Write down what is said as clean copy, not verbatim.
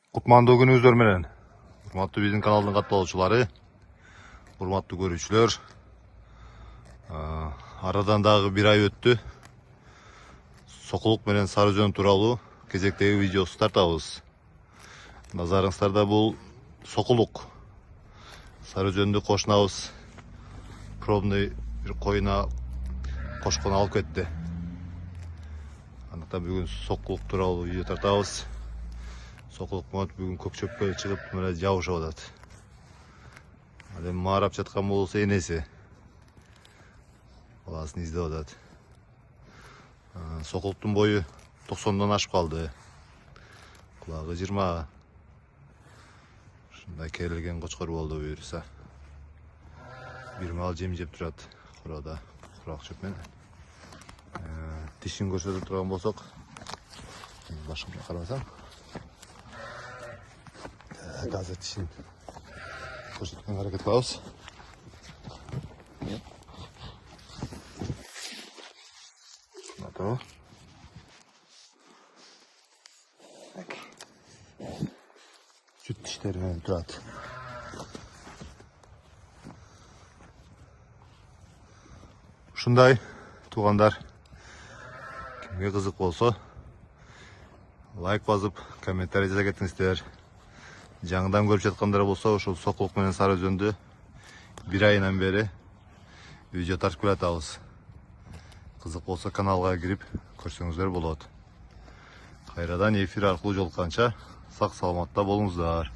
Кутмандуу күнүңүздөр менен. Урматтуу биздин каналдын катталуучулары, урматтуу көрүүчүлөр. Арадан дагы бир ай өттү. Сокулук менен Сарыөзөн тууралуу кезектеги видеосу тартабыз. Назарыңыздарда бул Сокулук. Сарыөзөндү кошунабыз. Пробный бир коюна кошкон алып кетти. Андыктан бүгүн Сокулук тууралуу видео тартабыз. Сокулук бүгүн көк чөпкө чыгып мына жабышып атат. Эми маарап жаткан болсо энеси. Баласын издеп атат. Сокулуктун бою 90дон ашып калды. Кулагы 20. Ушундай керилген кочкор болду буюрса. Бир мал жем жеп турат куроодо, курак чөп менен. Тишин көрсөтүп турган болсок, башымга карабасам. Азыр тишин көрсөткөнгө аракет кылабыз. Süt dişleri menен турат. Ушундай туугандар, кимге кызык болсо лайк басып, комментарий жаза кетиңиздер. Жаңыдан көрүп жаткандар болсо, ушул Сокулук менен Сарыөзөндү бир айынан бери видео тартып келатабыз. Кызык болсо каналга кирип көрсөңүздөр болот. Кайрадан эфир аркылуу жолукканча сак саламатта болуңуздар.